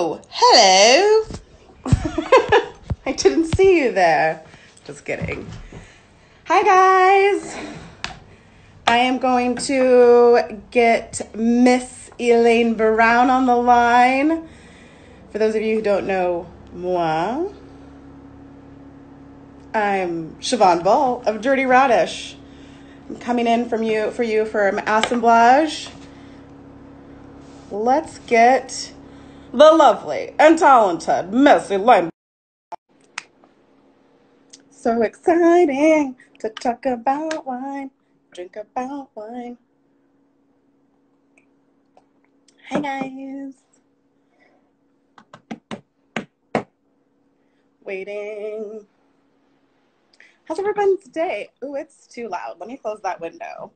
Oh, hello. I didn't see you there. Just kidding. Hi, guys. I am going to get Miss Elaine Brown on the line. For those of you who don't know moi, I'm Chevonne of Dirty Radish. I'm coming in for you from Assemblage. Let's get the lovely and talented Miss Elaine. So exciting to talk about wine, drink about wine. Hi, guys. Waiting. How's everyone's day? Ooh, it's too loud. Let me close that window.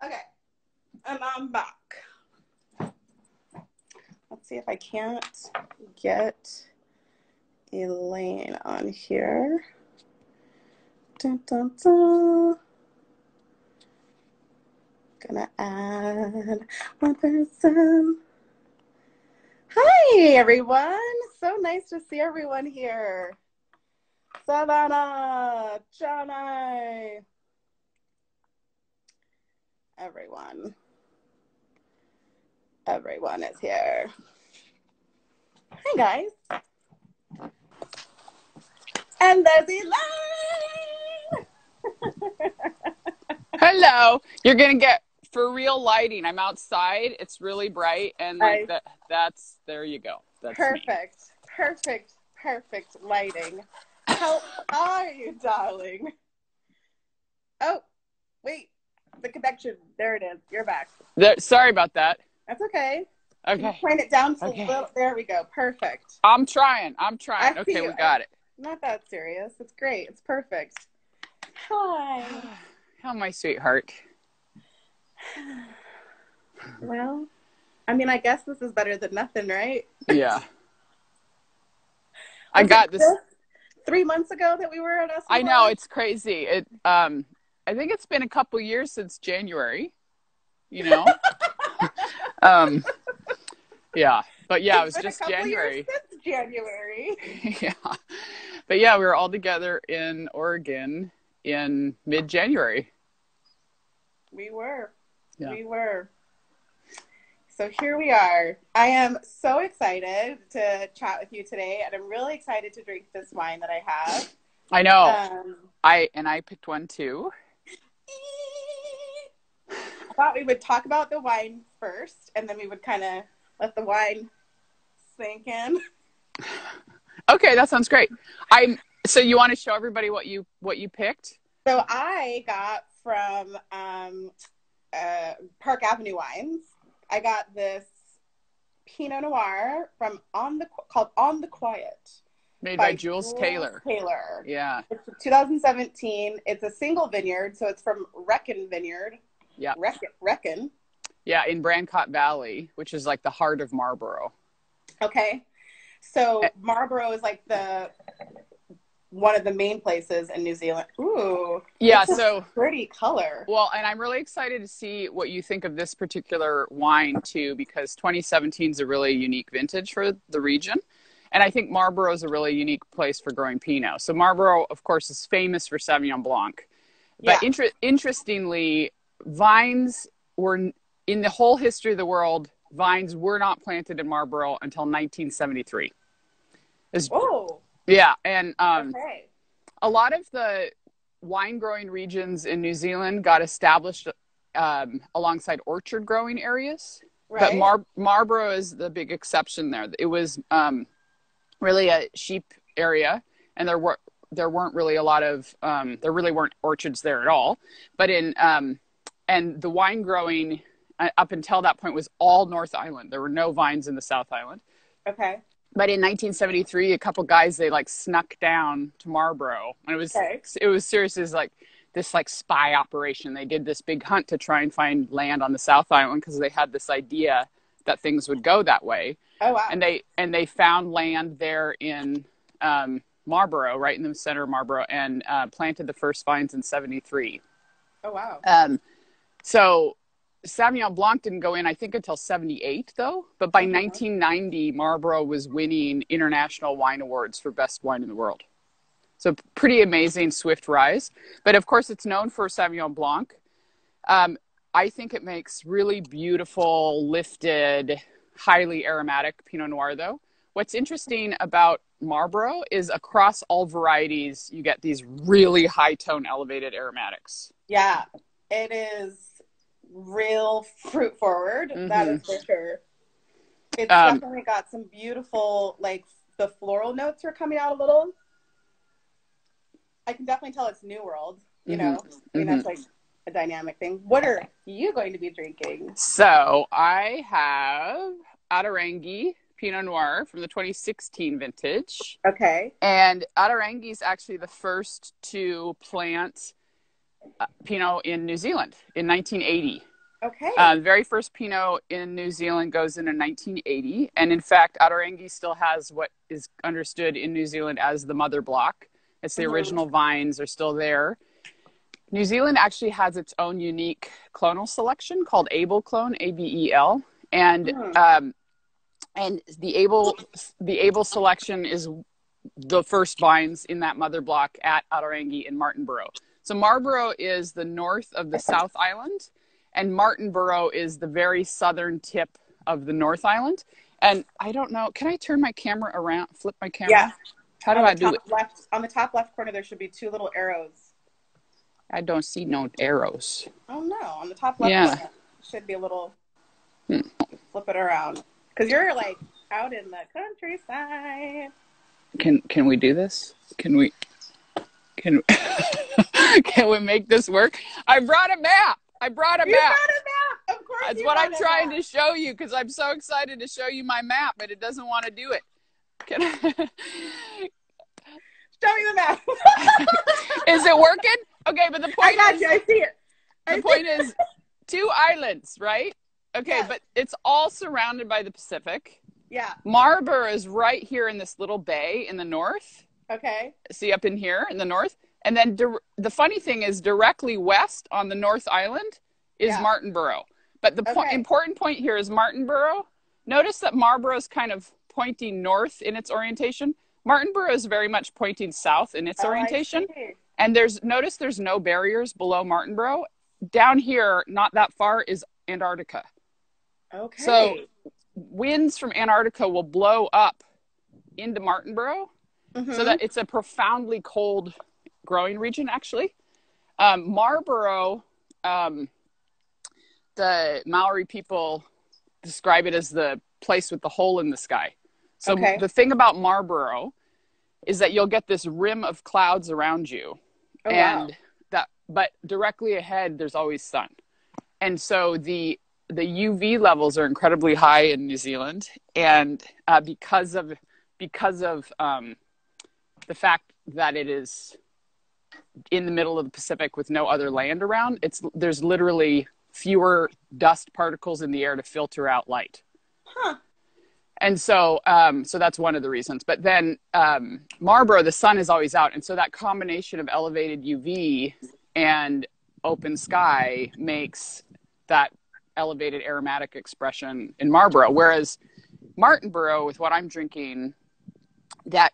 Okay, and I'm back. Let's see if I can't get Elaine on here. Dun, dun, dun. Gonna add one person. Hi, everyone. So nice to see everyone here. Savannah, Johnny. Everyone is here. Hi, guys. And there's Elaine. Hello. You're going to get for real lighting. I'm outside. It's really bright. And like that's, there you go. That's perfect. Me. Perfect lighting. How are you, darling? Oh, wait. The connection. There it is. You're back. Sorry about that. That's okay. Okay. Can you point it down to the little. There we go. Perfect. I'm trying. Okay, we got it. Not that serious. It's great. It's perfect. Hi. How my sweetheart. Well, I mean, I guess this is better than nothing, right? Yeah. I got this 3 months ago that we were at Assemblage. I know, it's crazy. I think it's been a couple years since January, you know? Yeah, but yeah, it was just January. Since January. Yeah. But yeah, we were all together in Oregon in mid-January. We were. Yeah. We were. So here we are. I am so excited to chat with you today, and I'm really excited to drink this wine that I have. I know. I picked one too. I thought we would talk about the wine first, and then we would kind of let the wine sink in. Okay, that sounds great. So you want to show everybody what you picked? So I got from Park Avenue Wines. I got this Pinot Noir from called On the Quiet. Made by Jules Taylor. Yeah. It's 2017. It's a single vineyard, so it's from Reckon Vineyard. Yeah. Reckon. Yeah, in Brancott Valley, which is like the heart of Marlborough. Okay. So Marlborough is like one of the main places in New Zealand. Ooh. Yeah, it's a pretty color. Well, and I'm really excited to see what you think of this particular wine too, because 2017 is a really unique vintage for the region. And I think Marlborough is a really unique place for growing Pinot. So Marlborough, of course, is famous for Sauvignon Blanc. But interestingly, vines were, in the whole history of the world, vines were not planted in Marlborough until 1973. Oh. Yeah, and okay. A lot of the wine-growing regions in New Zealand got established alongside orchard-growing areas. Right. But Marlborough is the big exception there. It was really a sheep area, and there weren't really a lot of there really weren't orchards there at all. But and the wine growing up until that point was all North Island. There were no vines in the South Island. Okay. But in 1973, a couple guys, they like snuck down to Marlborough, and it was seriously like this like spy operation. They did this big hunt to try and find land on the South Island because they had this idea that things would go that way. Oh wow! And they found land there in Marlborough, right in the center of Marlborough, and planted the first vines in 73. Oh, wow. So Sauvignon Blanc didn't go in, I think, until 78, though. But by 1990, Marlborough was winning international wine awards for best wine in the world. So pretty amazing, swift rise. But of course, it's known for Sauvignon Blanc. I think it makes really beautiful, lifted, highly aromatic Pinot Noir, though. What's interesting about Marlborough is across all varieties, you get these really high tone, elevated aromatics. Yeah, it is real fruit forward. That is for sure. It's definitely got some beautiful, like the floral notes are coming out a little. I can definitely tell it's New World, you know. I mean, that's like a dynamic thing. What are you going to be drinking? So I have Adarangui Pinot Noir from the 2016 vintage. Okay. And Adarangui is actually the first to plant Pinot in New Zealand in 1980. Okay. The very first Pinot in New Zealand goes in 1980. And in fact, Adarangui still has what is understood in New Zealand as the mother block. It's the original vines are still there. New Zealand actually has its own unique clonal selection called Abel clone, ABEL. And the Abel selection is the first vines in that mother block at Adarangui in Martinborough. So Marlborough is the north of the South Island, and Martinborough is the very southern tip of the North Island. And I don't know, can I turn my camera around, flip my camera? Yeah. How do I do it? On the top left corner, there should be two little arrows. I don't see no arrows. Oh, no. On the top left corner, should be a little flip it around. Because you're like out in the countryside. Can we do this? Can we make this work? I brought a map. You brought a map. Of course. That's what I'm trying to show you because I'm so excited to show you my map, but it doesn't want to do it. Can I? Show me the map. Is it working? Okay, but the point I got you. I see it. The point is 2 islands, right? Okay, but it's all surrounded by the Pacific. Yeah. Marlborough is right here in this little bay in the north. Okay. See up in here in the north? And then the funny thing is directly west on the North Island is Martinborough. But the important point here is Martinborough. Notice that Marlborough is kind of pointing north in its orientation. Martinborough is very much pointing south in its orientation. And notice there's no barriers below Martinborough. Down here, not that far, is Antarctica. Okay. So winds from Antarctica will blow up into Martinborough so that it's a profoundly cold growing region, actually. Marlborough, the Maori people describe it as the place with the hole in the sky. So the thing about Marlborough is that you'll get this rim of clouds around you. But directly ahead, there's always sun. And so the UV levels are incredibly high in New Zealand. And because of the fact that it is in the middle of the Pacific with no other land around, there's literally fewer dust particles in the air to filter out light. And so that's one of the reasons. But then Marlborough, the sun is always out. And so that combination of elevated UV and open sky makes that elevated aromatic expression in Marlborough. Whereas Martinborough, with what I'm drinking, that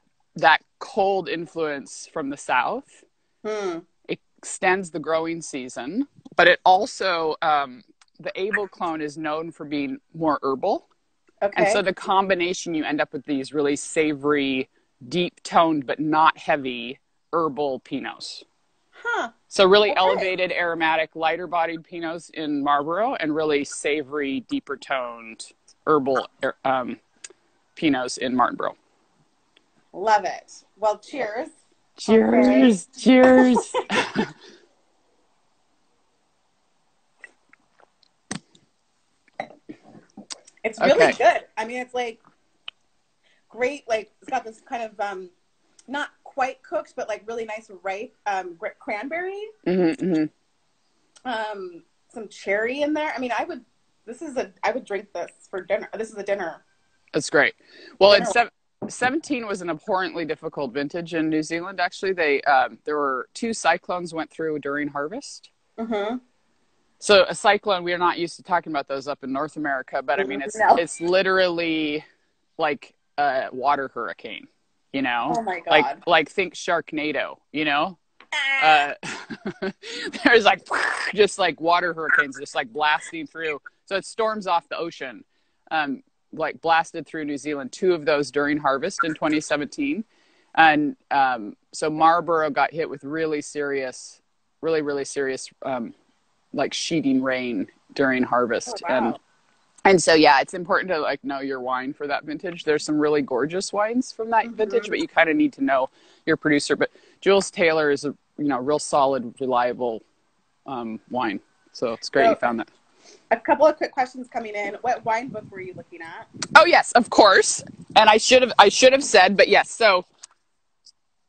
cold influence from the south extends the growing season. But it also, the Abel clone is known for being more herbal. Okay. And so the combination, you end up with these really savory, deep-toned, but not heavy herbal Pinots. So really elevated, aromatic, lighter-bodied Pinots in Marlborough and really savory, deeper-toned herbal Pinots in Martinborough. Love it. Well, cheers. Cheers. Okay. Cheers. It's really good. I mean, it's like great. Like it's got this kind of not quite cooked, but like really nice ripe cranberry. Some cherry in there. I mean, I would drink this for dinner. This is a dinner. That's great. Well, 17 was an abhorrently difficult vintage in New Zealand. Actually, there were 2 cyclones went through during harvest. Mm-hmm. So a cyclone, we are not used to talking about those up in North America, but I mean, No. it's literally like a water hurricane, you know, Oh my God. like think Sharknado, you know, Ah. uh, there's like just like water hurricanes, just like blasting through. So it storms off the ocean, like blasted through New Zealand, 2 of those during harvest in 2017. And so Marlborough got hit with really serious, really serious, like sheeting rain during Oh harvest. wow. And so, yeah, it's important to like know your wine for that vintage. There's some really gorgeous wines from that vintage, Mm-hmm. but you kind of need to know your producer. But Jules Taylor is a real solid, reliable wine. So it's great you So found that. a couple of quick questions coming in. What wine book were you looking at? Oh yes, of course. And I should have said, but yes. So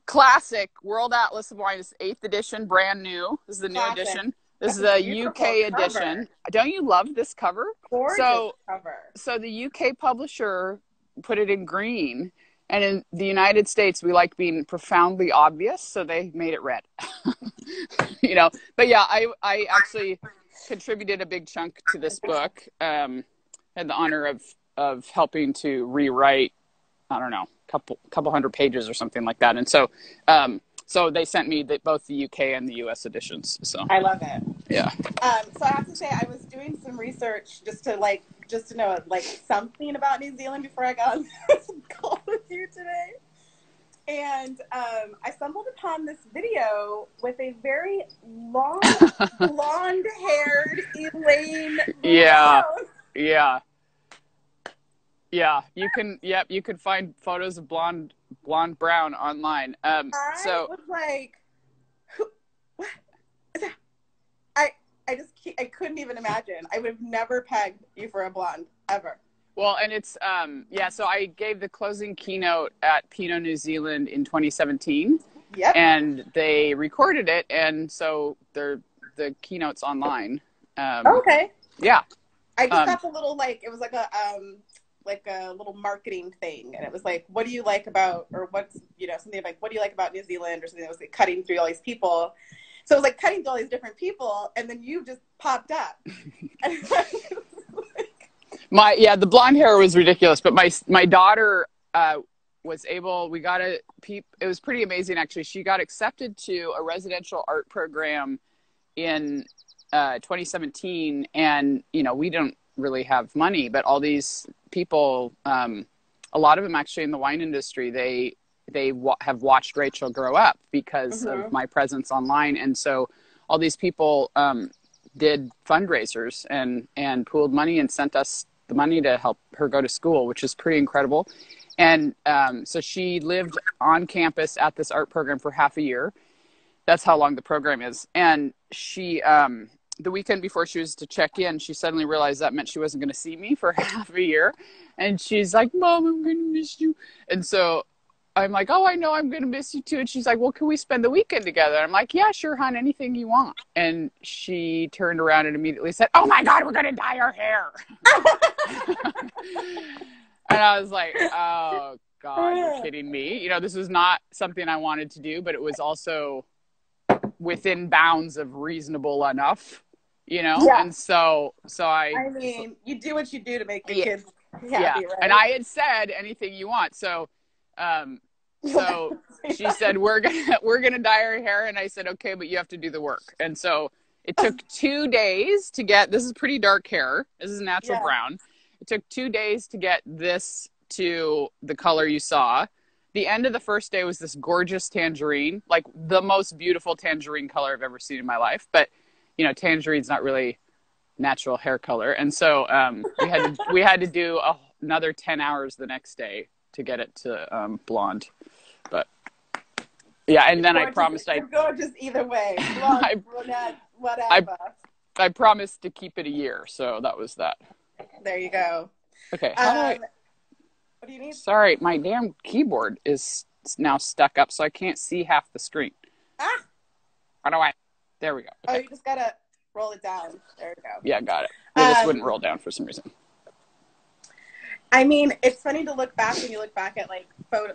classic World Atlas of Wine is 8th edition, brand new. This is the new Classic. edition. This That's is a a beautiful UK cover. edition. Don't you love this cover? Gorgeous cover. So the UK publisher put it in green, and in the United States we like being profoundly obvious, so they made it red. But yeah, I actually contributed a big chunk to this book. Had the honor of helping to rewrite, I don't know, couple hundred pages or something like that. And so so they sent me both the UK and the US editions. So I love it. yeah. So I have to say, I was doing some research just to know like something about New Zealand before I got on this call with you today. And I stumbled upon this video with a very long, blonde-haired Elaine. Yeah. Yeah. Yeah, you can find photos of blonde brown online. I was like, what is that? I couldn't even imagine. I would have never pegged you for a blonde ever. Well, and it's so I gave the closing keynote at Pinot New Zealand in 2017. Yep. And they recorded it, and so the keynote's online. Okay. Yeah. I just got the little it was like a little marketing thing, and it was like, what do you like about, or what's something like, what do you like about New Zealand, or something that was like cutting through all these people. So it was like cutting through all these different people, and then you just popped up. The blonde hair was ridiculous, but my daughter was able. We got it was pretty amazing actually. She got accepted to a residential art program in 2017, and we don't really have money, but all these people, a lot of them actually in the wine industry, they have watched Rachel grow up because of my presence online. And so all these people did fundraisers and pooled money and sent us the money to help her go to school, which is pretty incredible. And so she lived on campus at this art program for half a year. That's how long the program is. And she, the weekend before she was to check in, she suddenly realized that meant she wasn't going to see me for half a year. And she's like, Mom, I'm going to miss you. And so I'm like, oh, I know I'm going to miss you too. And she's like, well, can we spend the weekend together? I'm like, yeah, sure, hon, anything you want. And she turned around and immediately said, oh my God, we're going to dye our hair. And I was like, oh God, you're kidding me. This was not something I wanted to do, but it was also within bounds of reasonable enough, Yeah. And so I mean, you do what you do to make your kids happy, right? And I had said anything you want. So she said, we're gonna dye her hair, and I said, okay, but you have to do the work. And so it took 2 days to get, this is pretty dark hair. This is natural brown. It took 2 days to get this to the color you saw. The end of the first day was this gorgeous tangerine, like the most beautiful tangerine color I've ever seen in my life. But, tangerine's not really natural hair color. And so we had to do another 10 hours the next day to get it to blonde. But yeah, and then I promised You're gorgeous either way. Blonde, brunette, whatever. I promised to keep it a year, so that was that. There you go. Okay. What do you need? Sorry, my damn keyboard is now stuck up, so I can't see half the screen. How do I? There we go. Okay. Oh, you just gotta roll it down. There we go. Yeah, got it. This wouldn't roll down for some reason. I mean, it's funny to look back when you look back at photo.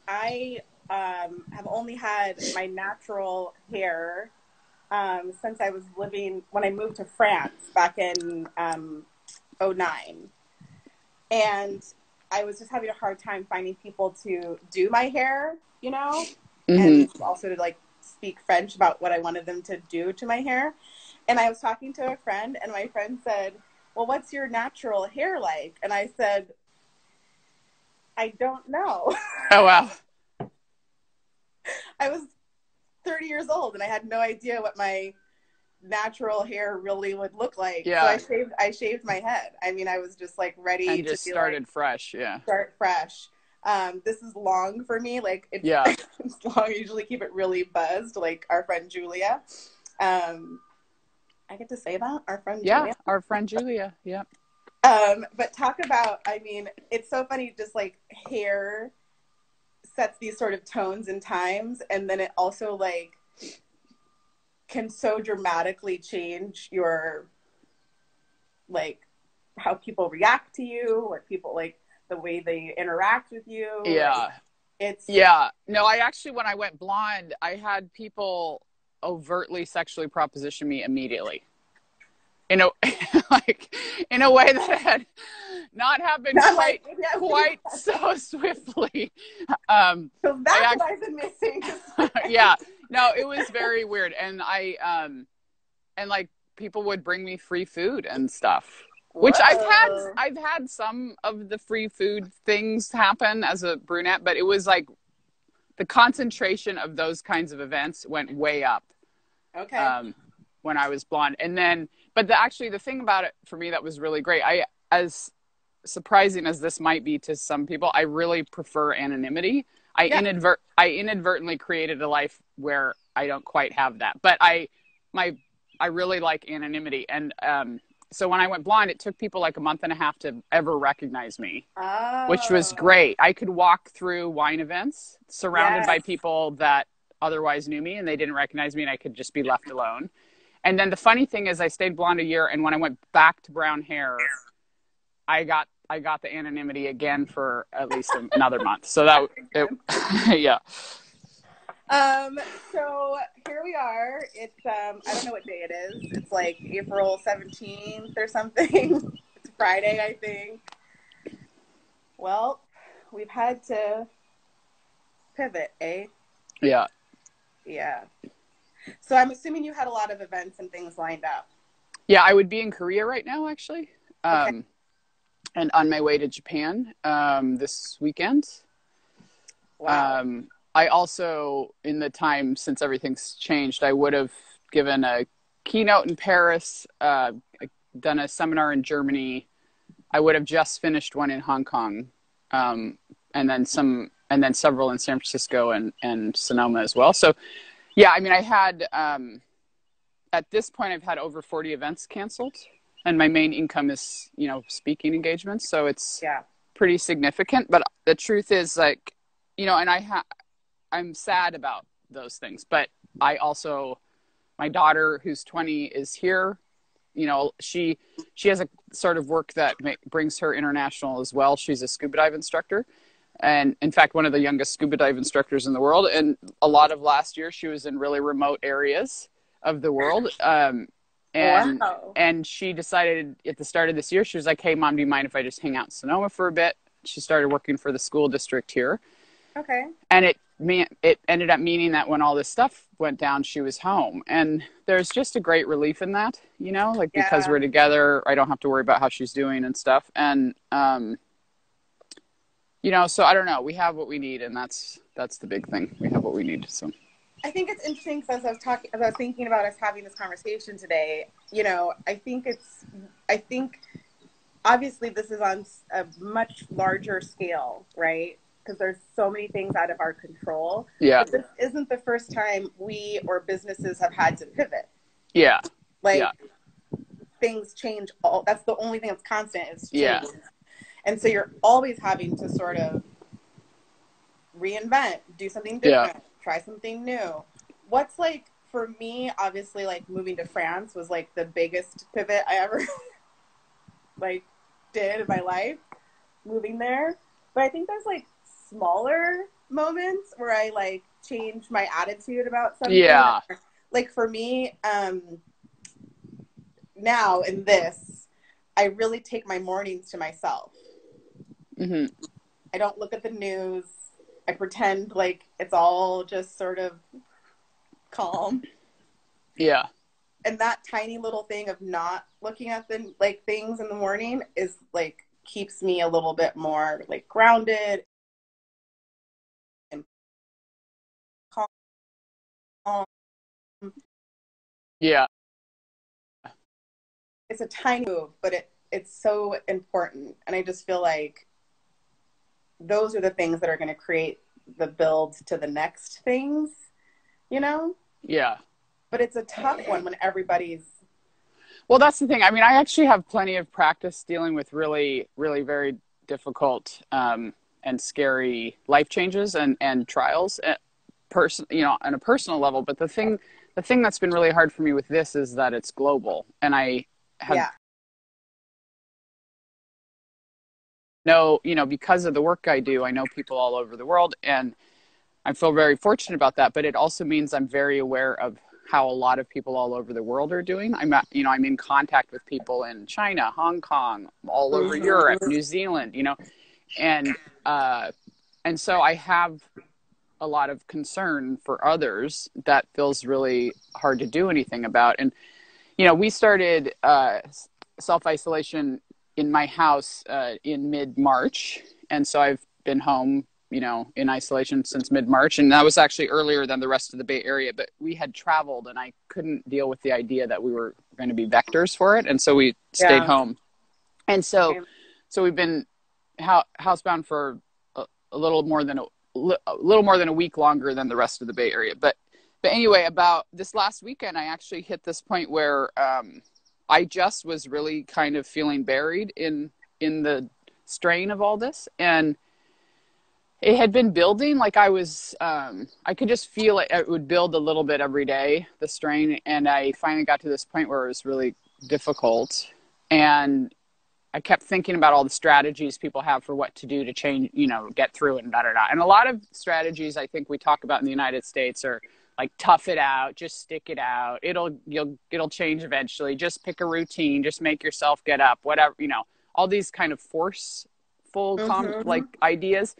I have only had my natural hair since I was when I moved to France back in '09. And I was just having a hard time finding people to do my hair, and also to like speak French about what I wanted them to do to my hair. And I was talking to a friend, and my friend said, well, what's your natural hair like? And I said, I don't know. Oh, wow. I was 30 years old, and I had no idea what my natural hair really would look like. Yeah. So I shaved my head. I mean, I was just like ready and just to started fresh. Yeah. Start fresh. This is long for me. Like it's, yeah. It's long. I usually keep it really buzzed, like our friend Julia. I get to say that? Our friend Julia? Yeah, our friend Julia. Yeah. But talk about, I mean, it's so funny, just like hair sets these sort of tones and times, and then it also like can so dramatically change your, like, how people react to you, or people, like, the way they interact with you. Yeah. Like, yeah. No, I actually, when I went blonde, I had people overtly sexually proposition me immediately. In a way that had not happened quite so swiftly. So that's what I've been missing. Yeah. No, it was very weird. And and like people would bring me free food and stuff. Which I've had some of the free food things happen as a brunette, but it was like the concentration of those kinds of events went way up. Okay. When I was blonde. And then, but actually the thing about it for me that was really great, as surprising as this might be to some people, I really prefer anonymity. I inadvertently created a life where I don't quite have that, but I really like anonymity. And, so when I went blonde, it took people like a month and a half to ever recognize me, which was great. I could walk through wine events surrounded by people that otherwise knew me and they didn't recognize me, and I could just be left alone. And then the funny thing is I stayed blonde a year, and when I went back to brown hair, I got the anonymity again for at least another month. So yeah. So here we are. It's I don't know what day it is. It's like April 17th or something. It's Friday, I think. Well, we've had to pivot, eh? Yeah. Yeah. So I'm assuming you had a lot of events and things lined up. Yeah, I would be in Korea right now, actually. Okay. And on my way to Japan this weekend. Wow. I also, in the time since everything's changed, I would have given a keynote in Paris, done a seminar in Germany. I would have just finished one in Hong Kong, and then several in San Francisco and Sonoma as well. So, yeah, I mean, I had, at this point, I've had over 40 events canceled, and my main income is, speaking engagements. So it's pretty significant. But the truth is, like, and I'm sad about those things, but I also, my daughter who's 20 is here. She has a sort of work that brings her international as well. She's a scuba dive instructor, and in fact, one of the youngest scuba dive instructors in the world. And a lot of last year, she was in really remote areas of the world. And she decided at the start of this year, she was like, "Hey, Mom, do you mind if I just hang out in Sonoma for a bit?" She started working for the school district here. Okay. And it ended up meaning that when all this stuff went down, she was home. And there's just a great relief in that, because we're together, I don't have to worry about how she's doing and stuff. And, so I don't know, we have what we need, and that's the big thing. We have what we need. So I think it's interesting because as I was thinking about us having this conversation today, I think obviously this is on a much larger scale, right? Because there's so many things out of our control. Yeah. But this isn't the first time we or businesses have had to pivot. Yeah. Things change. That's the only thing that's constant is change. Yeah. And so you're always having to sort of reinvent, do something different, try something new. What's like, for me, obviously, like moving to France was like the biggest pivot I ever did in my life, moving there. But I think there's like smaller moments where I like change my attitude about something. Yeah. like for me, now in this, I really take my mornings to myself. Mm-hmm. I don't look at the news. I pretend like it's all just sort of calm. Yeah. And that tiny little thing of not looking at the like things in the morning is like keeps me a little bit more like grounded and calm. Yeah. It's a tiny move, but it's so important. And I just feel like those are the things that are going to create the build to the next things, you know? Yeah. But it's a tough one when everybody's. Well, that's the thing. I mean, I actually have plenty of practice dealing with really, really very difficult and scary life changes and trials, on a personal level. But the thing that's been really hard for me with this is that it's global, and I have Yeah. because of the work I do, I know people all over the world, and I feel very fortunate about that. But it also means I'm very aware of how a lot of people all over the world are doing. I'm in contact with people in China, Hong Kong, all over Europe, New Zealand, and and so I have a lot of concern for others that feels really hard to do anything about. And we started self-isolation in my house in mid-March, and so I've been home in isolation since mid-March, and that was actually earlier than the rest of the Bay Area, but we had traveled and I couldn't deal with the idea that we were going to be vectors for it, and so we stayed home. And so we've been housebound for a little more than a week longer than the rest of the Bay Area. But anyway, about this last weekend, I actually hit this point where I just was really kind of feeling buried in the strain of all this, and it had been building. Like I could just feel it would build a little bit every day, the strain. And I finally got to this point where it was really difficult. And I kept thinking about all the strategies people have for what to do to change, get through and da-da-da. And a lot of strategies I think we talk about in the United States are like, tough it out, just stick it out. It'll change eventually. Just pick a routine, just make yourself get up, whatever, all these kind of forceful, like ideas.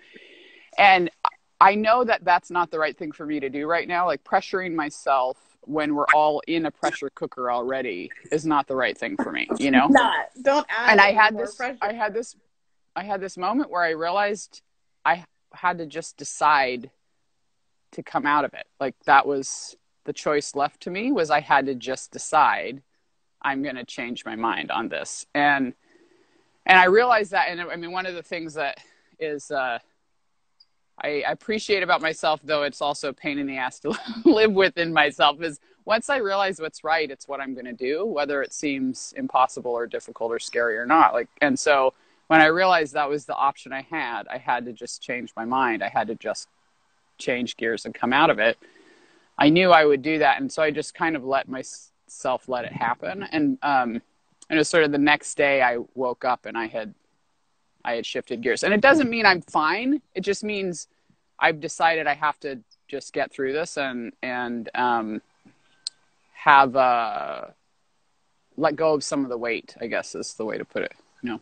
And I know that that's not the right thing for me to do right now. Like pressuring myself when we're all in a pressure cooker already is not the right thing for me, Not. Don't add. And I had this moment where I realized I had to just decide to come out of it. Like that was the choice left to me, was I had to just decide I'm going to change my mind on this. And I realized that. And I mean, one of the things that is, I appreciate about myself, though it's also a pain in the ass to live with in myself, is once I realize what's right, it's what I'm going to do, whether it seems impossible or difficult or scary or not. And so when I realized that was the option I had to just change my mind. I had to just change gears and come out of it. I knew I would do that. And so I just kind of let myself let it happen. And it was sort of the next day I woke up and I had shifted gears. And it doesn't mean I'm fine. It just means I've decided I have to just get through this and have let go of some of the weight, I guess is the way to put it.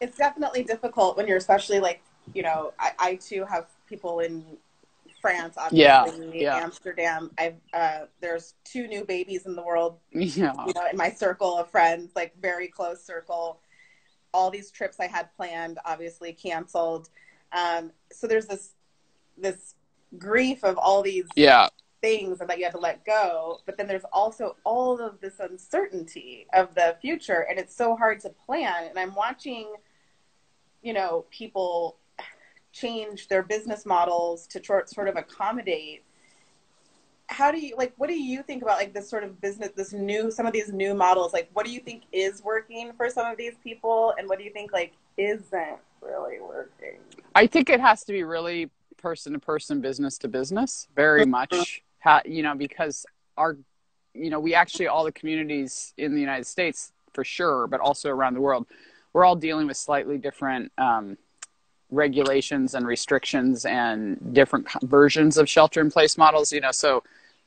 It's definitely difficult when you're especially like, I too have people in France, obviously, Amsterdam. There's 2 new babies in the world, in my circle of friends, like very close circle. All these trips I had planned, obviously canceled. So there's this grief of all these things that you have to let go. But then there's also all of this uncertainty of the future. And it's so hard to plan. And I'm watching, people change their business models to sort of accommodate. How do you, what do you think about this sort of business, some of these new models? What do you think is working for some of these people? And what do you think isn't really working? I think it has to be really person to person, business to business, very much, because we actually, all the communities in the United States for sure, but also around the world, we're all dealing with slightly different regulations and restrictions and different versions of shelter in place models, so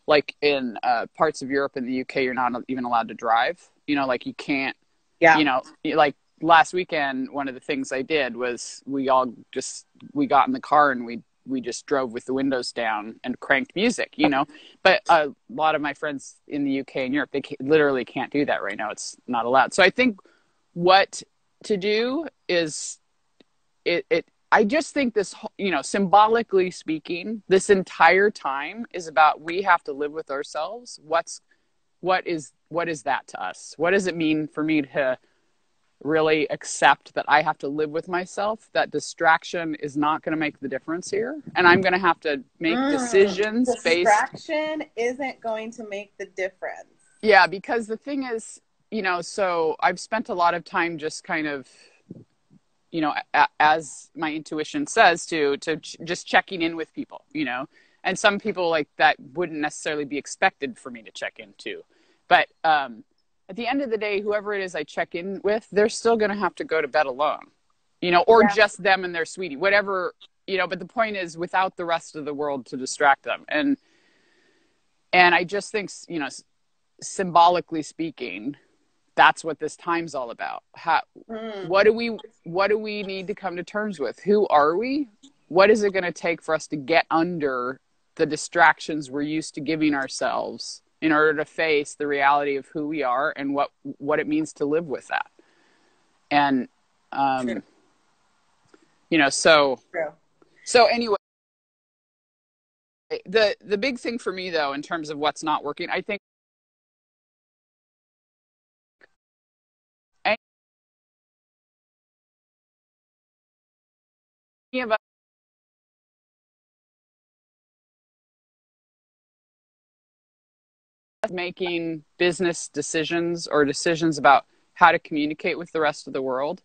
like in parts of Europe and the UK, you're not even allowed to drive. You know, like you can't. Yeah. You know, like last weekend, one of the things I did was we got in the car and we just drove with the windows down and cranked music, you know. But a lot of my friends in the UK and Europe, they literally can't do that right now. It's not allowed. So I think what to do is I just think this, you know, symbolically speaking, this entire time is about, we have to live with ourselves. What is that to us? What does it mean for me to really accept that I have to live with myself, that distraction is not going to make the difference here, and I'm going to have to make decisions distraction isn't going to make the difference. Yeah, because the thing is, you know, so I've spent a lot of time just kind of, you know, as my intuition says, to just checking in with people, you know, and some people like that wouldn't necessarily be expected for me to check into, but at the end of the day, whoever it is I check in with, they're still going to have to go to bed alone, you know, or just them and their sweetie, whatever, you know, but the point is without the rest of the world to distract them. And I just think, you know, symbolically speaking, that's what this time's all about. What do we need to come to terms with? Who are we? What is it going to take for us to get under the distractions we're used to giving ourselves in order to face the reality of who we are and what it means to live with that? And, you know, so anyway, the big thing for me though, in terms of what's not working, I think any of us making business decisions or decisions about how to communicate with the rest of the world,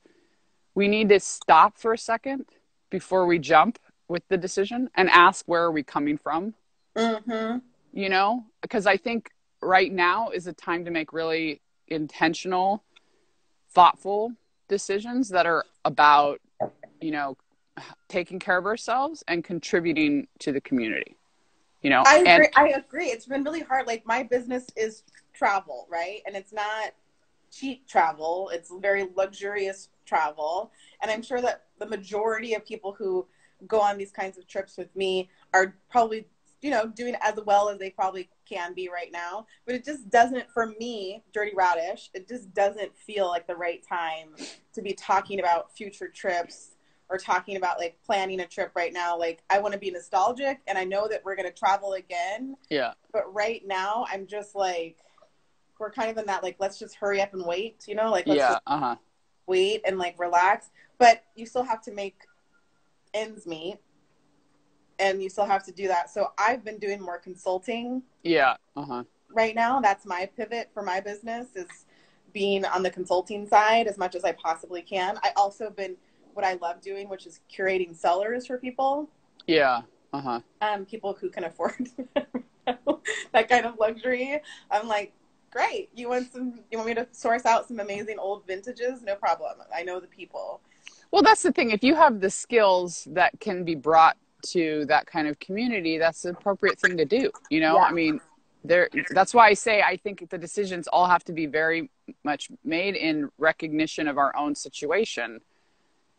we need to stop for a second before we jump with the decision and ask, where are we coming from? You know, because I think right now is a time to make really intentional, thoughtful decisions that are about, you know, taking care of ourselves and contributing to the community. You know, I agree. It's been really hard. Like, my business is travel, right? And it's not cheap travel. It's very luxurious travel. And I'm sure that the majority of people who go on these kinds of trips with me are probably, you know, doing as well as they probably can be right now. But it just doesn't, for me, Dirty Radish, it just doesn't feel like the right time to be talking about future trips or talking about like planning a trip right now. Like, I want to be nostalgic and I know that we're going to travel again. Yeah. But right now I'm just like, we're kind of in that, like, let's just hurry up and wait, you know, like, let's just wait and like relax. But you still have to make ends meet and you still have to do that. So I've been doing more consulting. Yeah. Right now, that's my pivot for my business, is being on the consulting side as much as I possibly can. I also have been, what I love doing, which is curating sellers for people. Yeah. People who can afford that kind of luxury. I'm like, great. You want me to source out some amazing old vintages? No problem. I know the people. Well, that's the thing. If you have the skills that can be brought to that kind of community, that's the appropriate thing to do. You know, I mean, that's why I say, I think the decisions all have to be very much made in recognition of our own situation.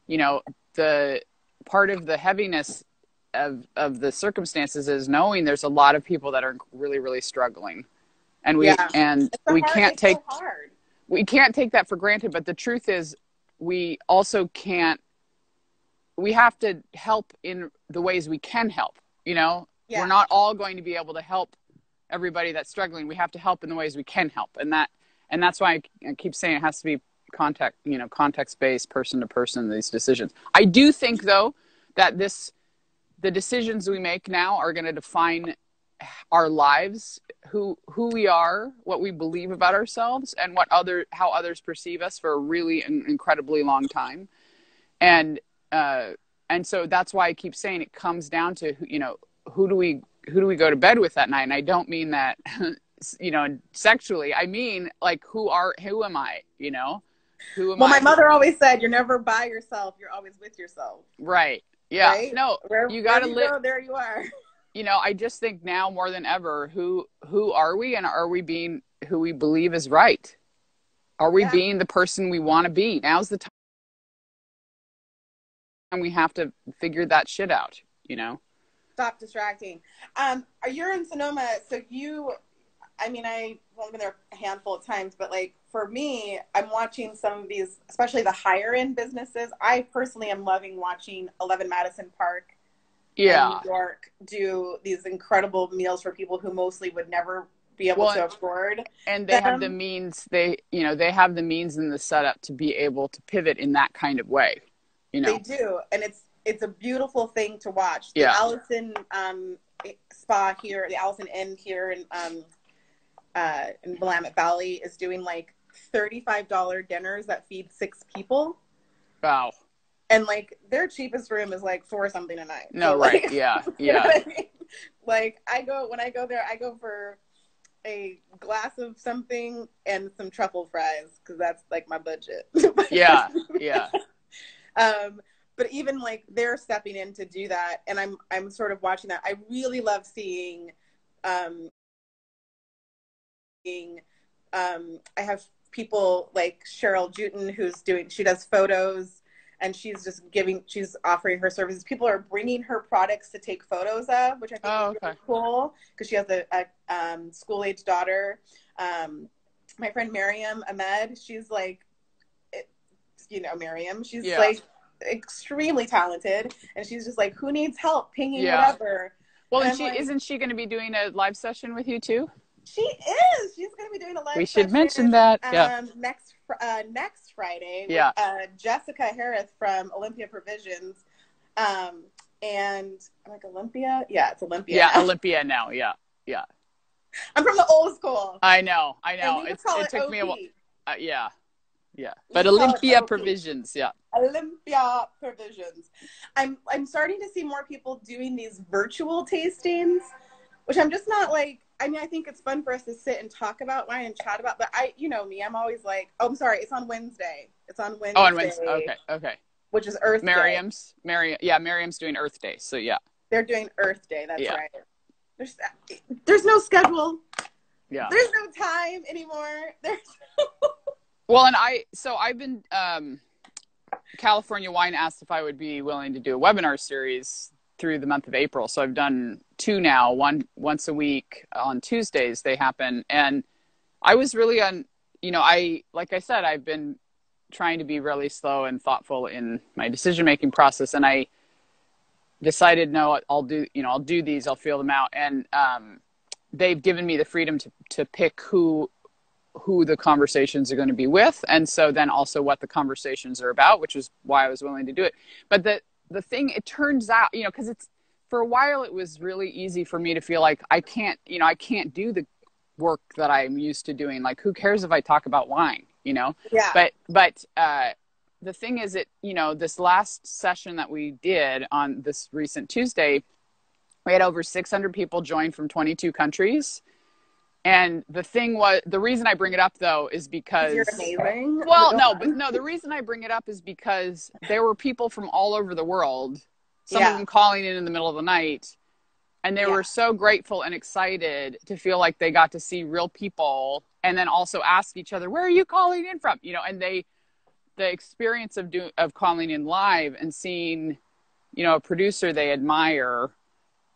You know, the part of the heaviness of the circumstances is knowing there's a lot of people that are really, really struggling, and we can't take that for granted. But the truth is, we also can't. We have to help in the ways we can help. You know, we're not all going to be able to help everybody that's struggling. We have to help in the ways we can help, and that's why I keep saying it has to be context-based, person-to-person, these decisions. I do think, though, that the decisions we make now are going to define our lives, who we are, what we believe about ourselves, and how others perceive us for a really incredibly long time. And so that's why I keep saying it comes down to, you know, who do we go to bed with that night? And I don't mean that, you know, sexually. I mean, like, who am I, you know? Who am I? My mother always said, you're never by yourself. You're always with yourself. Right. Yeah. Right? No, you got to live. There you are. you know, I just think now more than ever, who are we, and are we being who we believe is right? Are we being the person we want to be? Now's the time we have to figure that shit out, you know? Stop distracting. You're in Sonoma, so I've only been there a handful of times, but like for me, I'm watching some of these, especially the higher end businesses. I personally am loving watching 11 Madison Park in New York do these incredible meals for people who mostly would never be able to afford. And they have the means, they have the means and the setup to be able to pivot in that kind of way. You know? They do. And it's a beautiful thing to watch. The Allison spa here, the Allison Inn here in Willamette Valley is doing like $35 dinners that feed 6 people. Wow. And like their cheapest room is like $4 something a night. No, so, right. Like, yeah. You know what I mean? Like when I go there, I go for a glass of something and some truffle fries because that's like my budget. Yeah. But even like they're stepping in to do that, and I'm sort of watching that. I really love seeing. I have people like Cheryl Jutin she does photos. And she's offering her services. People are bringing her products to take photos of, which I think is really cool because she has a school-age daughter. My friend Miriam Ahmed, she's like, Miriam, she's like extremely talented. And she's just like, who needs help pinging whatever? Well, and isn't she going to be doing a live session with you too? She is. She's going to be doing a live session. We should mention that. Next Friday. Yeah. With, Jessica Harris from Olympia Provisions. And I'm like Olympia? Yeah, it's Olympia. Yeah, now. Olympia now. Yeah. I'm from the old school. I know. It took me a while. Yeah. But Olympia Provisions. Yeah. Olympia Provisions. I'm starting to see more people doing these virtual tastings, which I'm just not like. I mean, I think it's fun for us to sit and talk about wine and chat about, but you know me, I'm always like, I'm sorry, it's on Wednesday. Oh, on Wednesday. Okay. Which is Earth Day. Miriam's doing Earth Day, so yeah. They're doing Earth Day, that's right. There's no schedule. Yeah. There's no time anymore. Well, and I've been, California Wine asked if I would be willing to do a webinar series through the month of April. So I've done 2 now, once a week on Tuesdays they happen. And I was really like I said, I've been trying to be really slow and thoughtful in my decision-making process. And I decided, no, I'll do these, I'll feel them out. And they've given me the freedom to pick who the conversations are going to be with. And so then also what the conversations are about, which is why I was willing to do it. But the thing, it turns out, because for a while it was really easy for me to feel like I can't do the work that I'm used to doing. Like, who cares if I talk about wine, Yeah. But the thing is this last session that we did on this recent Tuesday, we had over 600 people join from 22 countries. And the reason I bring it up though is because you're amazing. Well, the reason I bring it up is because there were people from all over the world, some of them calling in the middle of the night, and they were so grateful and excited to feel like they got to see real people, and then also ask each other, where are you calling in from? And the experience of calling in live and seeing, a producer they admire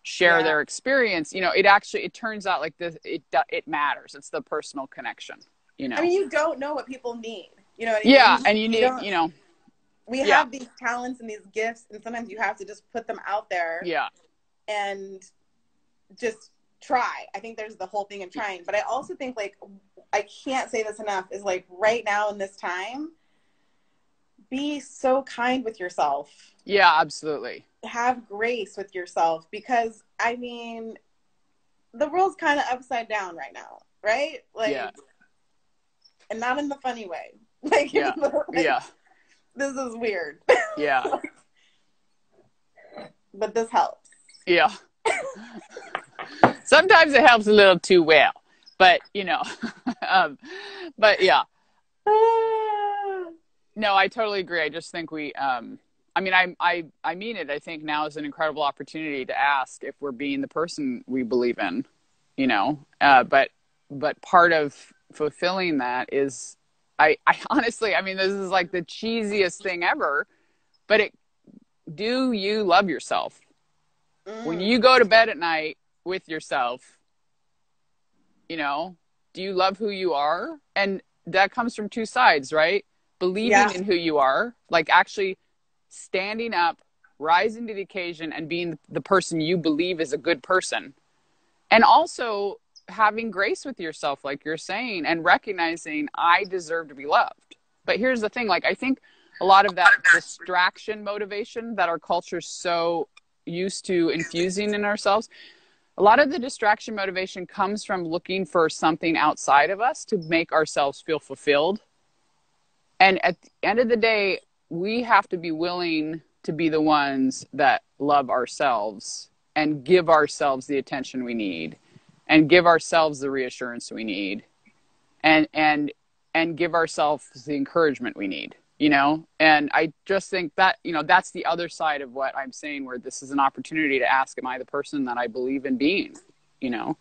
share their experience, it turns out like this, it matters. It's the personal connection, I mean, you don't know what people need, what I mean? Yeah. And you need, we have these talents and these gifts, and sometimes you have to just put them out there. Yeah. And just try. I think there's the whole thing of trying. But I also think, like, I can't say this enough, is like right now in this time, be so kind with yourself. Yeah, absolutely. Have grace with yourself, because I mean, the world's kind of upside down right now, right? Like, and not in the funny way. Like, this is weird. Yeah. But this helps. Yeah. Sometimes it helps a little too well, but but yeah. No, I totally agree. I just think I mean, I mean it. I think now is an incredible opportunity to ask if we're being the person we believe in, you know. But part of fulfilling that is, I honestly, I mean, this is like the cheesiest thing ever, but do you love yourself? When you go to bed at night with yourself, you know, do you love who you are? And that comes from two sides, right? Believing in who you are, like actually standing up, rising to the occasion, and being the person you believe is a good person. And also having grace with yourself, like you're saying, and recognizing I deserve to be loved. But here's the thing, like, I think a lot of that distraction motivation that our culture's so used to infusing in ourselves, a lot of the distraction motivation comes from looking for something outside of us to make ourselves feel fulfilled. And at the end of the day, we have to be willing to be the ones that love ourselves and give ourselves the attention we need and give ourselves the reassurance we need and give ourselves the encouragement we need, you know? And I just think that, you know, that's the other side of what I'm saying, where this is an opportunity to ask, am I the person that I believe in being, you know?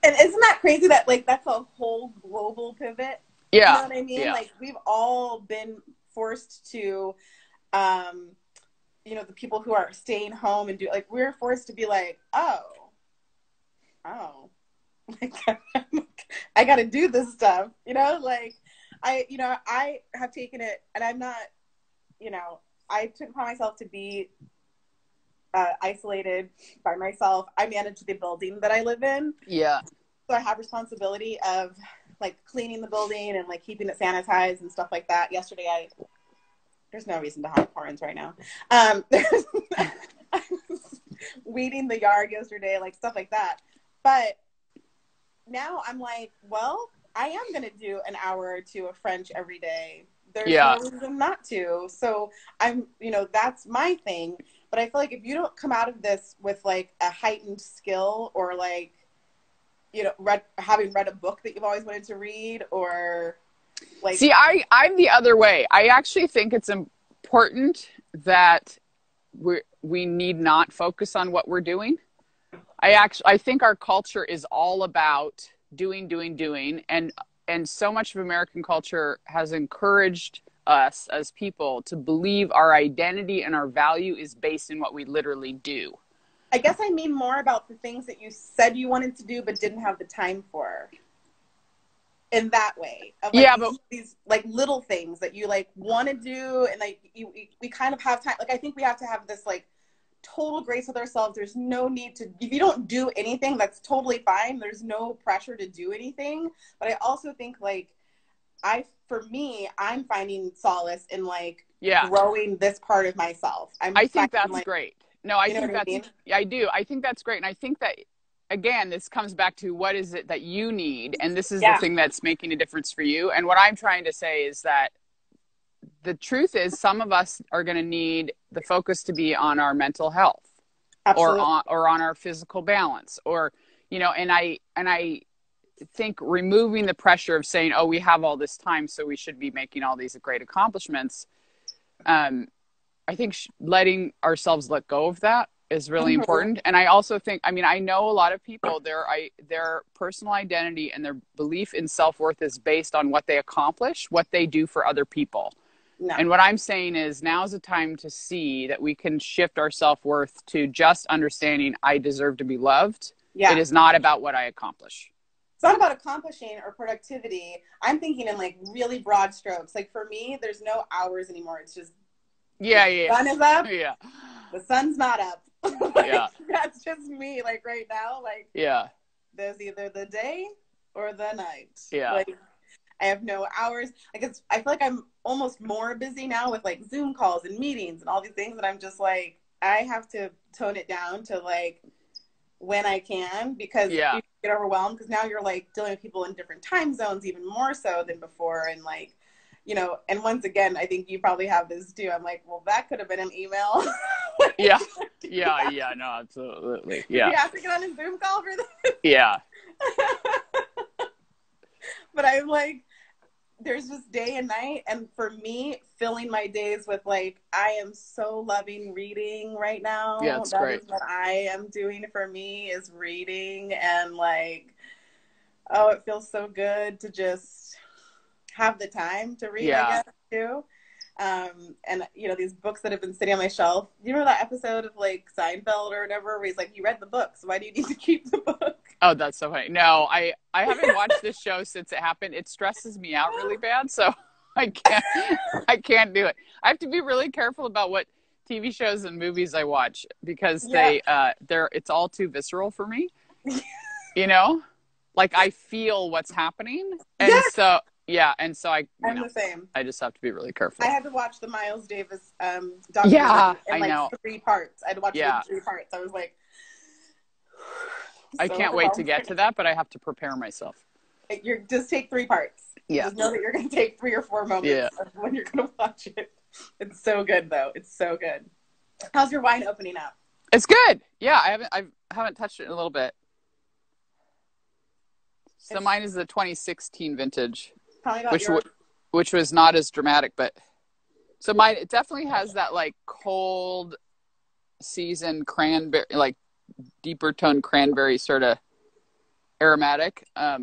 And isn't that crazy that, like, that's a whole global pivot? Yeah. You know what I mean? Yeah. Like, we've all been forced to, you know, the people who are staying home and like, we're forced to be like, oh, like, I got to do this stuff, you know, like, I have taken it, and I'm not, you know, I took upon myself to be isolated by myself. I manage the building that I live in. Yeah. So I have responsibility of, like, cleaning the building and, like, keeping it sanitized and stuff like that. Yesterday, there's no reason to honk horns right now. I was weeding the yard yesterday, like, stuff like that. But now I'm like, well, I am going to do an hour or two of French every day. There's no reason not to. So I'm, you know, that's my thing. But I feel like if you don't come out of this with, like, a heightened skill, or, like, you know, having read a book that you've always wanted to read, or, like... See, I'm the other way. I actually think it's important that we need not focus on what we're doing. I think our culture is all about doing, and so much of American culture has encouraged us as people to believe our identity and our value is based in what we literally do. I guess I mean more about the things that you said you wanted to do but didn't have the time for. In that way, of, like, but these, like, little things that you, like, want to do, and, like, we kind of have time. Like, I think we have to have this, like, total grace with ourselves. There's no need to, if you don't do anything, that's totally fine. There's no pressure to do anything. But I also think, like, for me, I'm finding solace in, like, growing this part of myself. I think that's, like, great. No, I think that's, I do. I think that's great. And I think that, again, this comes back to what is it that you need? And this is the thing that's making a difference for you. And what I'm trying to say is that the truth is, some of us are going to need the focus to be on our mental health. Absolutely. or on our physical balance, or, you know, and I think removing the pressure of saying, oh, we have all this time, so we should be making all these great accomplishments. I think letting ourselves let go of that is really important. And I also think, I mean, I know a lot of people, their personal identity and their belief in self-worth is based on what they accomplish, what they do for other people. No. And what I'm saying is, now's the time to see that we can shift our self-worth to just understanding I deserve to be loved. Yeah. It is not about what I accomplish. It's not about accomplishing or productivity. I'm thinking in, like, really broad strokes. Like, for me, there's no hours anymore. It's just, the sun is up. Yeah. The sun's not up. Like, that's just me, like, right now. Like, there's either the day or the night. Yeah. Like, I have no hours. Like, I feel like I'm almost more busy now with, like, Zoom calls and meetings and all these things, and I'm just like, I have to tone it down to, like, when I can, because you get overwhelmed, because now you're, like, dealing with people in different time zones even more so than before. And, like, you know, and once again, I think you probably have this too. I'm like, well, that could have been an email. Yeah, no, absolutely. Yeah. You have to get on a Zoom call for this. Yeah. But I'm like, there's just day and night. And for me, filling my days with like, I am so loving reading right now. Yeah, it's great. That is what I am doing for me, is reading. And like, oh, it feels so good to just have the time to read, I guess, too. And you know, these books that have been sitting on my shelf. You remember that episode of like Seinfeld or whatever, where he's like, "You read the book, so why do you need to keep the book?" Oh, that's so funny. No, I haven't watched this show since it happened. It stresses me out really bad, so I can't do it. I have to be really careful about what TV shows and movies I watch, because it's all too visceral for me. You know, like I feel what's happening, and so. Yeah, and so I'm the same. I just have to be really careful. I had to watch the Miles Davis documentary in like 3 parts. I had to watch it in 3 parts. I was like, I can't wait to get to that, but I have to prepare myself. You're just take 3 parts. Yeah. Just know that you're going to take 3 or 4 moments of when you're going to watch it. It's so good, though. It's so good. How's your wine opening up? It's good. Yeah, I haven't touched it in a little bit. So mine is the 2016 vintage. Which was not as dramatic, but so it definitely has that like cold season cranberry, like deeper toned cranberry sort of aromatic. I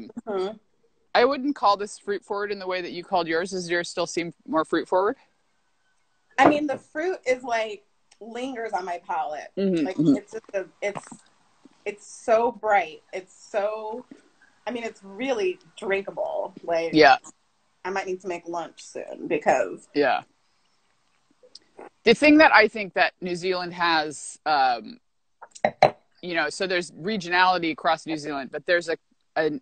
wouldn't call this fruit forward in the way that you called yours. Does yours still seem more fruit forward? I mean, the fruit is like lingers on my palate. Like it's just it's so bright. It's so. I mean, it's really drinkable. Like, I might need to make lunch soon because. Yeah. The thing that I think that New Zealand has, you know, so there's regionality across New Zealand, but there's an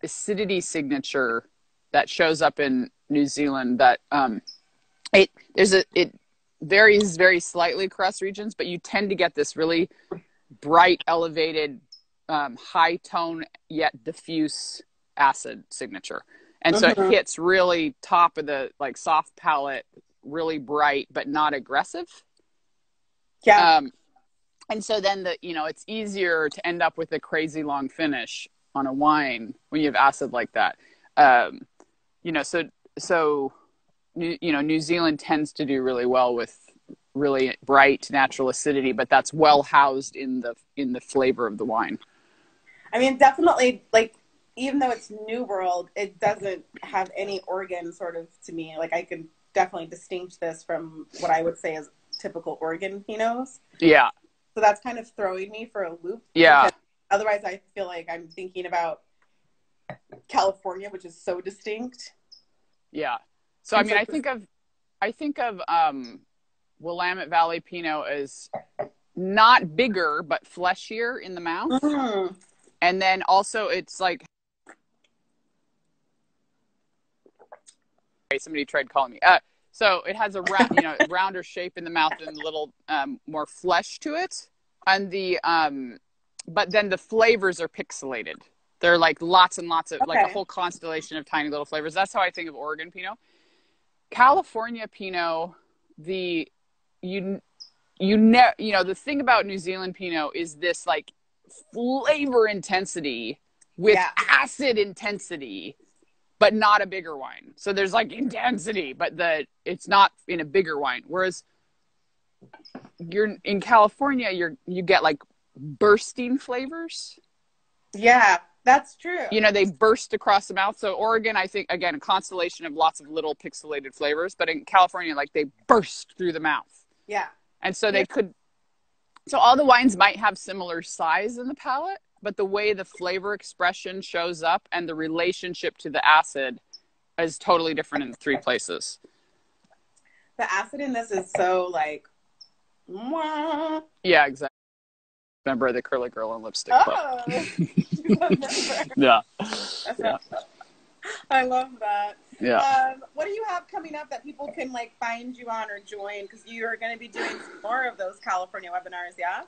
acidity signature that shows up in New Zealand that it varies very slightly across regions, but you tend to get this really bright, elevated, high tone yet diffuse acid signature, and so it hits really top of the like soft palate, really bright but not aggressive. And so then it's easier to end up with a crazy long finish on a wine when you have acid like that. So New Zealand tends to do really well with really bright natural acidity, but that's well housed in the flavor of the wine. I mean, definitely, like, even though it's New World, it doesn't have any Oregon sort of to me. Like, I could definitely distinguish this from what I would say is typical Oregon Pinots. Yeah. So that's kind of throwing me for a loop. Yeah. Otherwise, I feel like I'm thinking about California, which is so distinct. Yeah. So, I mean, I think of Willamette Valley Pinot as not bigger, but fleshier in the mouth. And then also it's like, somebody tried calling me. So it has a rounder shape in the mouth and a little more flesh to it. And but then the flavors are pixelated. They're like lots and lots of like a whole constellation of tiny little flavors. That's how I think of Oregon Pinot. California Pinot, the thing about New Zealand Pinot is this like flavor intensity with acid intensity, but not a bigger wine. So there's like intensity, but it's not in a bigger wine. Whereas you're in California, you get like bursting flavors. Yeah, that's true. They burst across the mouth. So Oregon, I think, again, a constellation of lots of little pixelated flavors, but in California, like they burst through the mouth. Yeah. And so so all the wines might have similar size in the palate, but the way the flavor expression shows up and the relationship to the acid is totally different in the 3 places. The acid in this is so like, mwah. Yeah, exactly. Remember the curly girl in lipstick club. Yeah. I love that. Yeah. What do you have coming up that people can like find you on or join? Because you are going to be doing more of those California webinars, yeah?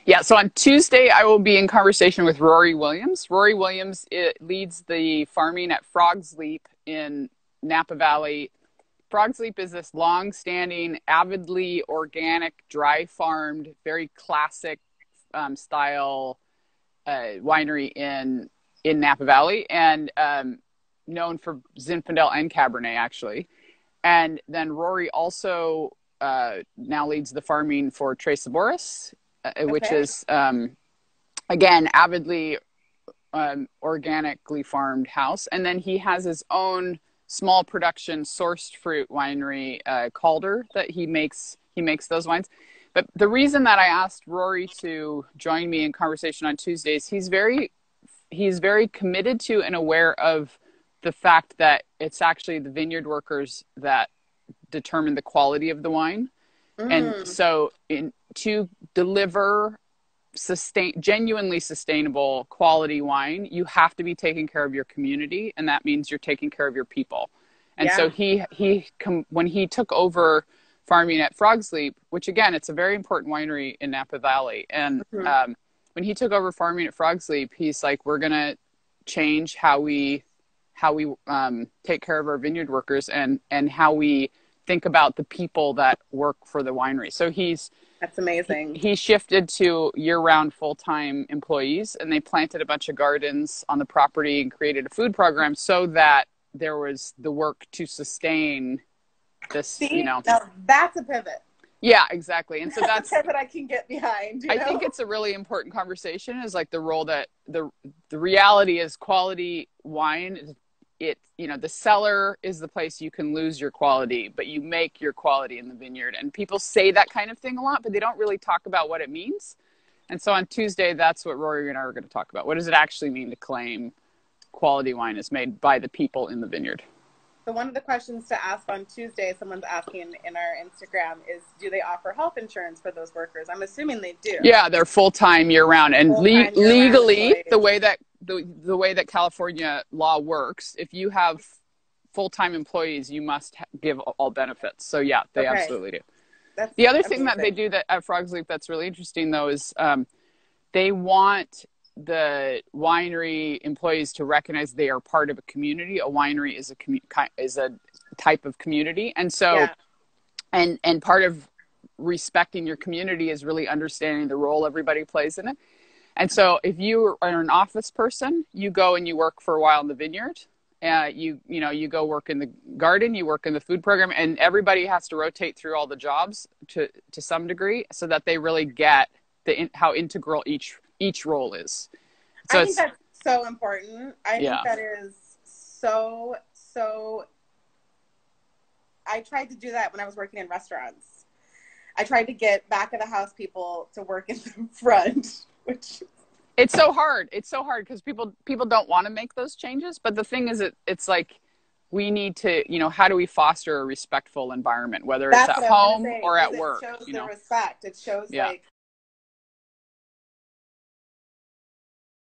Yeah. So on Tuesday, I will be in conversation with Rory Williams. Rory Williams leads the farming at Frog's Leap in Napa Valley. Frog's Leap is this long-standing, avidly organic, dry-farmed, very classic style winery in Napa Valley, and known for Zinfandel and Cabernet, actually. And then Rory also now leads the farming for Tres Sabores, which is, again, avidly organically farmed house. And then he has his own small production sourced fruit winery, Calder, that he makes those wines. But the reason that I asked Rory to join me in conversation on Tuesdays, he's very committed to and aware of the fact that it's actually the vineyard workers that determine the quality of the wine. And so to deliver genuinely sustainable quality wine, you have to be taking care of your community, and that means you're taking care of your people. And so when he took over farming at Frog's Leap, which again, it's a very important winery in Napa Valley, and when he took over farming at Frog's Leap, he's like, we're gonna change how we take care of our vineyard workers and how we think about the people that work for the winery. So that's amazing. He shifted to year-round full-time employees, and they planted a bunch of gardens on the property and created a food program so that there was the work to sustain this. Now that's a pivot. Yeah, exactly. And so that's a pivot I can get behind. I think it's a really important conversation, is like the role that the reality is quality wine. The cellar is the place you can lose your quality, but you make your quality in the vineyard. And people say that kind of thing a lot, but they don't really talk about what it means. And so on Tuesday, that's what Rory and I are going to talk about. What does it actually mean to claim quality wine is made by the people in the vineyard? So one of the questions to ask on Tuesday, someone's asking in our Instagram, is do they offer health insurance for those workers? I'm assuming they do. Yeah, they're full-time year-round. And legally, the way that California law works, if you have full-time employees, you must give all benefits. So yeah, they absolutely do. The other thing that they do that at Frog's Leap that's really interesting, though, is they want the winery employees to recognize they are part of a community. A winery is a type of community. And so, and part of respecting your community is really understanding the role everybody plays in it. And so if you are an office person, you go and you work for a while in the vineyard. You go work in the garden, you work in the food program, and everybody has to rotate through all the jobs to some degree so that they really get how integral each role is. So I think that's so important. I think that is so I tried to do that when I was working in restaurants. I tried to get back of the house people to work in the front, which it's so hard. It's so hard because people don't want to make those changes. But the thing is, it's like we need to, how do we foster a respectful environment, whether it's at home or at work? It shows the respect. It shows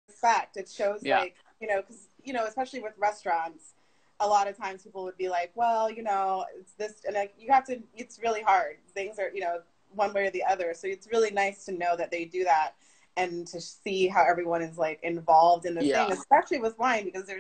respect. It shows because, especially with restaurants, a lot of times people would be like, well, it's this, and it's really hard. Things are, one way or the other. So it's really nice to know that they do that and to see how everyone is like involved in the thing, especially with wine, because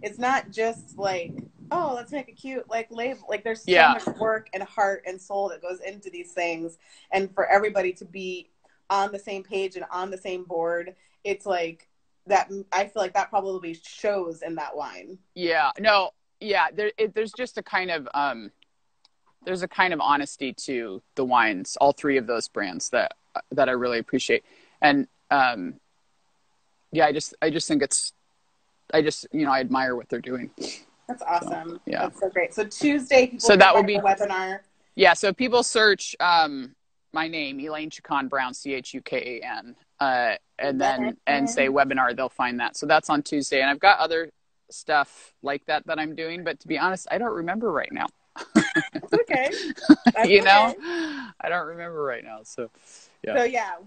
it's not just like, oh, let's make a cute label. Like there's so much work and heart and soul that goes into these things. And for everybody to be on the same page and on the same board, it's like, that I feel like that probably shows in that wine. Yeah, no, yeah. There's just a kind of honesty to the wines, all three of those brands that I really appreciate, and I just think I admire what they're doing. That's awesome. So, that's so great. So Tuesday, people so that will be a webinar. Yeah, so if people search my name, Elaine Chukan Brown, Chukan. And say webinar, they'll find that. So that's on Tuesday. And I've got other stuff like that I'm doing, but to be honest, I don't remember right now. That's okay. I don't remember right now. So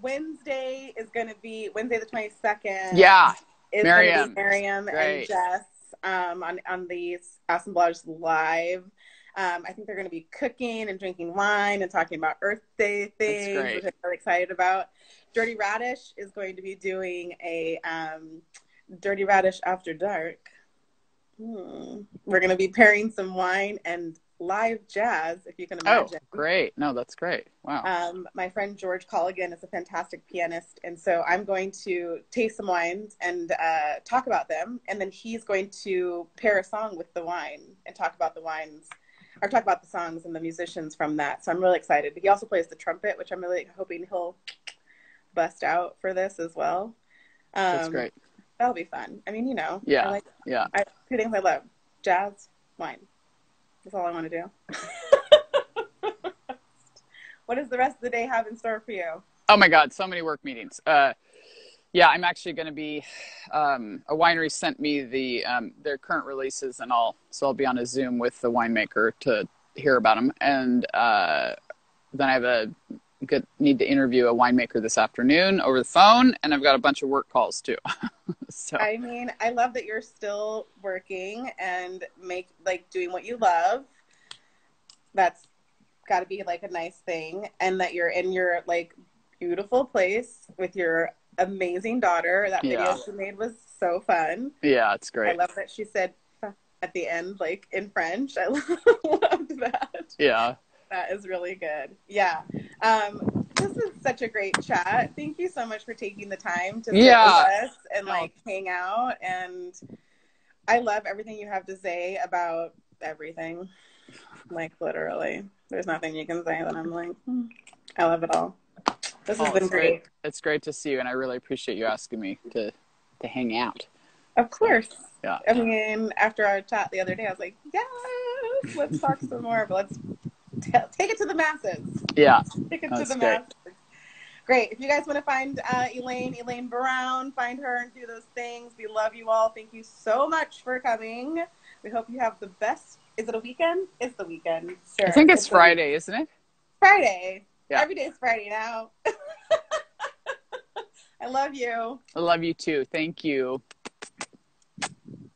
Wednesday is going to be Wednesday the 22nd. Yeah. Miriam and Jess on the Assemblage Live. I think they're going to be cooking and drinking wine and talking about Earth Day things, which I'm really excited about. Dirty Radish is going to be doing a Dirty Radish After Dark. We're going to be pairing some wine and live jazz, if you can imagine. Oh, great. No, that's great. Wow. My friend George Colligan is a fantastic pianist, and so I'm going to taste some wines and talk about them, and then he's going to pair a song with the wine and talk about the wines, or talk about the songs and the musicians from that. So I'm really excited. He also plays the trumpet, which I'm really hoping he'll bust out for this as well. That's great. That'll be fun. I mean, you know. Yeah. Two things I love: jazz, wine. That's all I want to do. What does the rest of the day have in store for you? Oh my God, so many work meetings. Yeah, I'm actually going to be, a winery sent me their current releases, and I'll be on a Zoom with the winemaker to hear about them. And then I need to interview a winemaker this afternoon over the phone, and I've got a bunch of work calls too. So I mean, I love that you're still working and doing what you love. That's got to be like a nice thing, and that you're in your like beautiful place with your amazing daughter. That video she made was so fun. Yeah, it's great. I love that she said at the end, like in French. I loved that. Yeah, that is really good. Yeah. This is such a great chat. Thank you so much for taking the time to sit with us and like hang out. And I love everything you have to say about everything. Like literally, there's nothing you can say that I'm like, I love it all. This has been great. It's great to see you, and I really appreciate you asking me to hang out. Of course. Yeah. I mean, after our chat the other day, I was like, yes, let's talk some more, but let's take it to the masses. Yeah. Take it to the masses. Great. If you guys want to find Elaine Brown, find her and do those things. We love you all. Thank you so much for coming. We hope you have the best. Is it a weekend? It's the weekend. Sure. I think it's Friday, isn't it? Friday. Yeah. Every day is Friday now. I love you. I love you too. Thank you.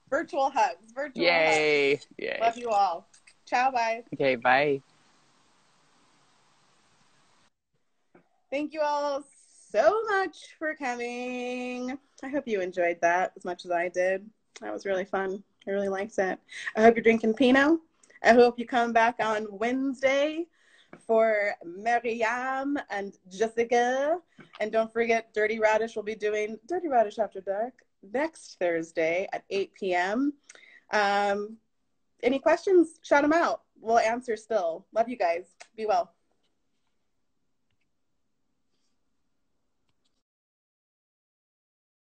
Virtual hugs. Yay. Hugs. Yay. Love you all. Ciao, bye. Okay, bye. Thank you all so much for coming. I hope you enjoyed that as much as I did. That was really fun. I really liked it. I hope you're drinking Pinot. I hope you come back on Wednesday for Miriam and Jessica. And don't forget, Dirty Radish will be doing Dirty Radish After Dark next Thursday at 8 p.m. Any questions? Shout them out. We'll answer still. Love you guys. Be well.